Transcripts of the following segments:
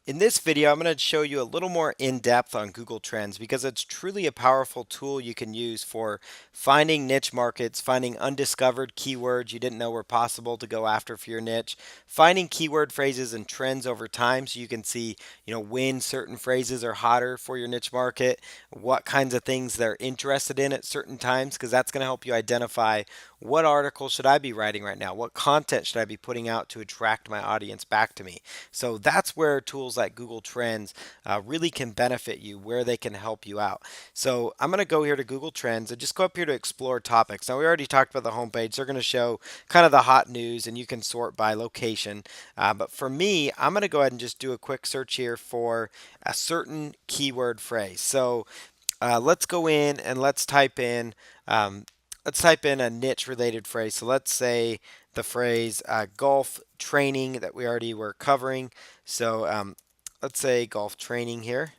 In this video, I'm going to show you a little more in depth on Google Trends because it's truly a powerful tool you can use for finding niche markets, finding undiscovered keywords you didn't know were possible to go after for your niche, finding keyword phrases and trends over time so you can see, when certain phrases are hotter for your niche market, what kinds of things they're interested in at certain times, because that's going to help you identify what article should I be writing right now? What content should I be putting out to attract my audience back to me? So that's where tools like Google Trends really can benefit you, where they can help you out. So I'm going to go here to Google Trends and just go up here to explore topics. Now, we already talked about the homepage. They're going to show kind of the hot news and you can sort by location. But for me, I'm going to go ahead and just do a quick search here for a certain keyword phrase. So let's go in and um, let's type in a niche related phrase. So let's say the phrase golf training that we already were covering. So let's say golf training here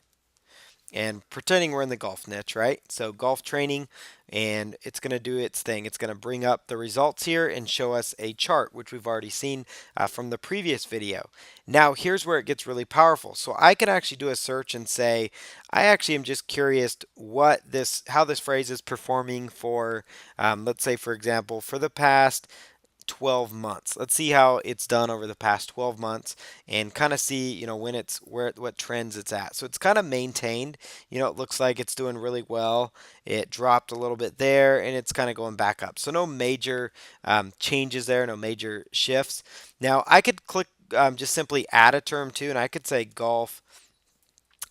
and pretending we're in the golf niche, right? So golf training, and it's going to do its thing. It's going to bring up the results here and show us a chart, which we've already seen from the previous video. Now, here's where it gets really powerful. So I can actually do a search and say, I actually am just curious how this phrase is performing for, let's say, for example, for the past 12 months. Let's see how it's done over the past 12 months and kind of see, when it's what trends it's at. So it's kind of maintained. It looks like it's doing really well. It dropped a little bit there and it's kind of going back up. So no major changes there, no major shifts. Now I could click just simply add a term too, and I could say golf.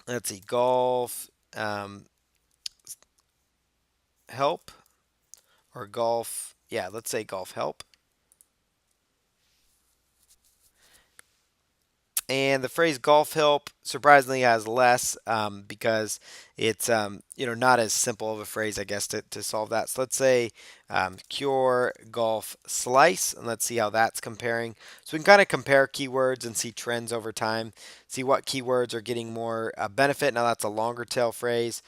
Let's see, golf help or golf. Yeah, let's say golf help. And the phrase golf help surprisingly has less because it's not as simple of a phrase, I guess, to solve that. So let's say cure golf slice, and let's see how that's comparing. So we can kind of compare keywords and see trends over time, see what keywords are getting more benefit. Now that's a longer tail phrase.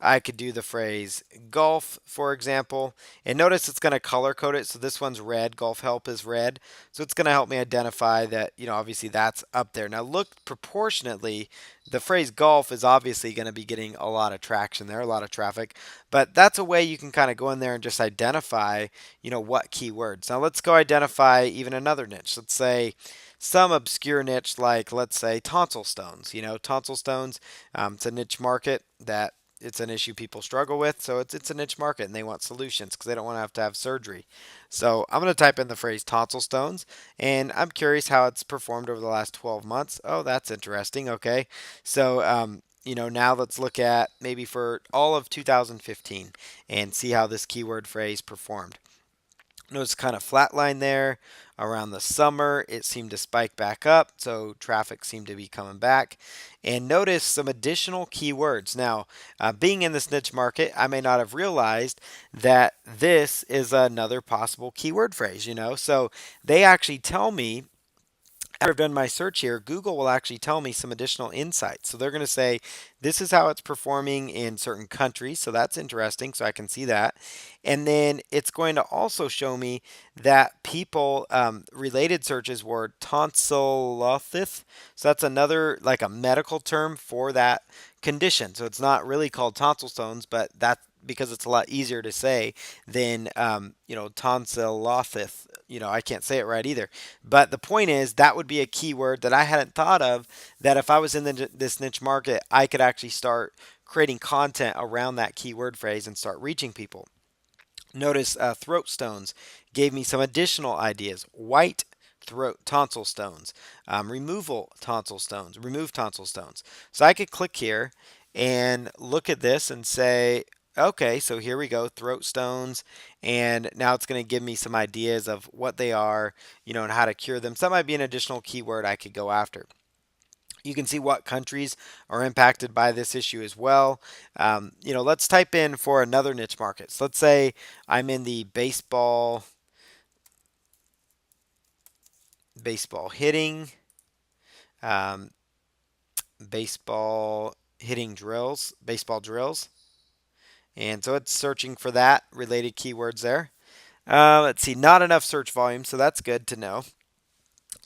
I could do the phrase golf, for example, and notice it's going to color code it. So this one's red, golf help is red. So it's going to help me identify that, obviously that's up there. Now look proportionately, the phrase golf is obviously going to be getting a lot of traction there, a lot of traffic, but that's a way you can kind of go in there and just identify, what keywords. Now let's go identify even another niche. Let's say some obscure niche like, let's say, tonsil stones. Tonsil stones, it's a niche market that it's an issue people struggle with, so it's a niche market and they want solutions because they don't want to have surgery. So I'm going to type in the phrase tonsil stones, and I'm curious how it's performed over the last 12 months. Oh, that's interesting. Okay, so now let's look at maybe for all of 2015 and see how this keyword phrase performed. Notice kind of flatline there. Around the summer, it seemed to spike back up, so traffic seemed to be coming back. And notice some additional keywords. Now, being in this niche market, I may not have realized that this is another possible keyword phrase, So they actually tell me after I've done my search here, Google will actually tell me some additional insights. So they're going to say, this is how it's performing in certain countries. So that's interesting. So I can see that. And then it's going to also show me that people related searches were tonsillosis. So that's another, like a medical term for that condition. So it's not really called tonsil stones, but that's because it's a lot easier to say than, tonsillosis. I can't say it right either. But the point is, that would be a keyword that I hadn't thought of, that if I was in this niche market, I could actually start creating content around that keyword phrase and start reaching people. Notice throat stones gave me some additional ideas. White throat tonsil stones, remove tonsil stones. So I could click here and look at this and say, okay, so here we go, throat stones, and now it's going to give me some ideas of what they are, and how to cure them. So that might be an additional keyword I could go after. You can see what countries are impacted by this issue as well. Let's type in for another niche market. So let's say I'm in the baseball hitting, um, baseball hitting drills, baseball drills. And so it's searching for that related keywords there. Let's see, not enough search volume, so that's good to know.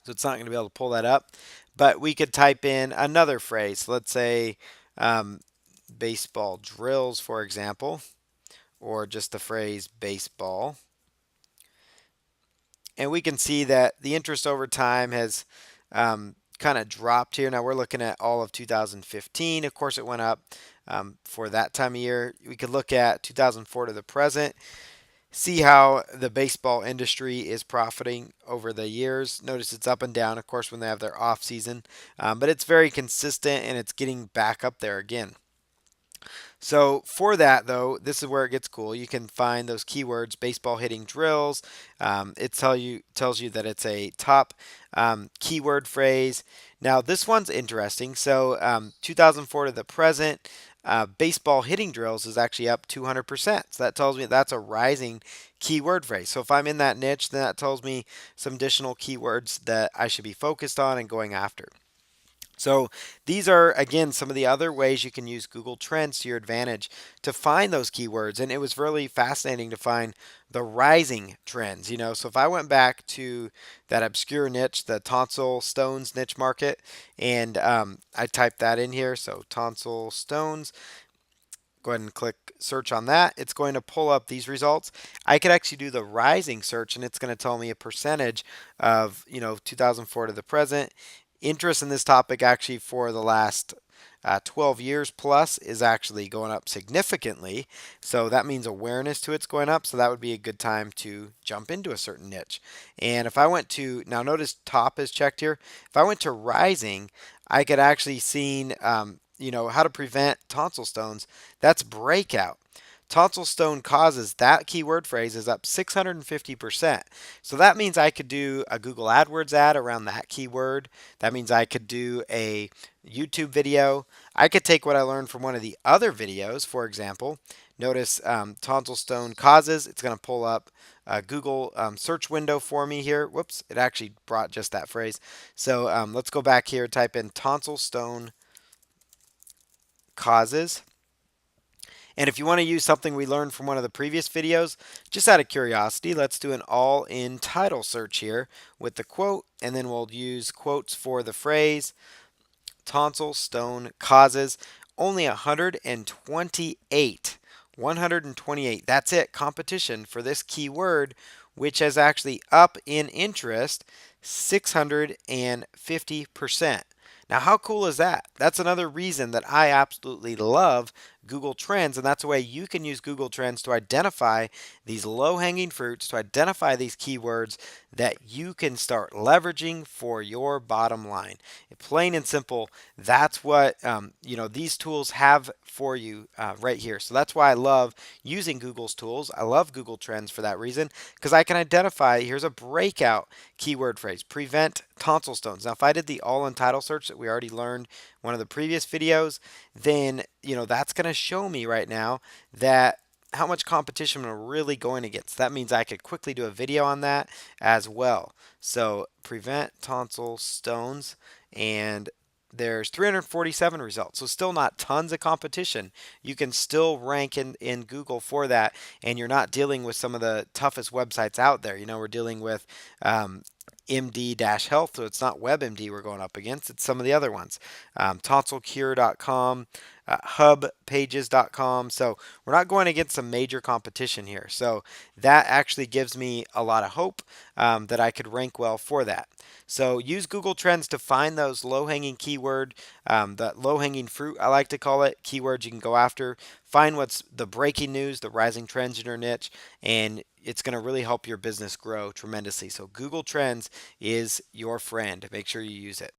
So it's not going to be able to pull that up. But we could type in another phrase. Let's say um, baseball drills, for example, or just the phrase baseball. And we can see that the interest over time has kind of dropped here. Now we're looking at all of 2015. Of course, it went up for that time of year. We could look at 2004 to the present, see how the baseball industry is profiting over the years. Notice it's up and down, of course, when they have their off season, but it's very consistent and it's getting back up there again. So for that though, this is where it gets cool. You can find those keywords, baseball hitting drills. It tells you that it's a top keyword phrase. Now this one's interesting. So 2004 to the present, baseball hitting drills is actually up 200%. So that tells me that's a rising keyword phrase. So if I'm in that niche, then that tells me some additional keywords that I should be focused on and going after. So these are, again, some of the other ways you can use Google Trends to your advantage to find those keywords. And it was really fascinating to find the rising trends. So if I went back to that obscure niche, the tonsil stones niche market, and I typed that in here, so tonsil stones, go ahead and click search on that. It's going to pull up these results. I could actually do the rising search and it's going to tell me a percentage of, 2004 to the present. Interest in this topic actually for the last 12 years plus is actually going up significantly. So that means awareness to it's going up. So that would be a good time to jump into a certain niche. And if I went to, now notice top is checked here. If I went to rising, I could actually see, how to prevent tonsil stones. That's breakout. Tonsil stone causes, that keyword phrase is up 650%. So that means I could do a Google AdWords ad around that keyword. That means I could do a YouTube video. I could take what I learned from one of the other videos, for example. Notice tonsil stone causes. It's going to pull up a Google search window for me here. Whoops, it actually brought just that phrase. So let's go back here, type in tonsil stone causes. And if you want to use something we learned from one of the previous videos, just out of curiosity, let's do an all-in title search here with the quote, and then we'll use quotes for the phrase tonsil stone causes. Only 128. 128. That's it. Competition for this keyword, which is actually up in interest 650%. Now, how cool is that? That's another reason that I absolutely love Google Trends, and that's a way you can use Google Trends to identify these low-hanging fruits, to identify these keywords that you can start leveraging for your bottom line. Plain and simple, that's what these tools have for you right here. So that's why I love using Google's tools. I love Google Trends for that reason, because I can identify, here's a breakout keyword phrase, prevent tonsil stones. Now, if I did the all-in title search that we already learned in one of the previous videos, then that's going to show me right now that how much competition I'm really going against. That means I could quickly do a video on that as well. So prevent tonsil stones, and there's 347 results. So still not tons of competition. You can still rank in Google for that, and you're not dealing with some of the toughest websites out there. We're dealing with MD-Health, so it's not WebMD we're going up against, it's some of the other ones. Tonsilcure.com, hubpages.com. So we're not going against some major competition here. So that actually gives me a lot of hope that I could rank well for that. So use Google Trends to find those low-hanging keyword, that low-hanging fruit, I like to call it, keywords you can go after. Find what's the breaking news, the rising trends in your niche, and it's going to really help your business grow tremendously. So Google Trends is your friend. Make sure you use it.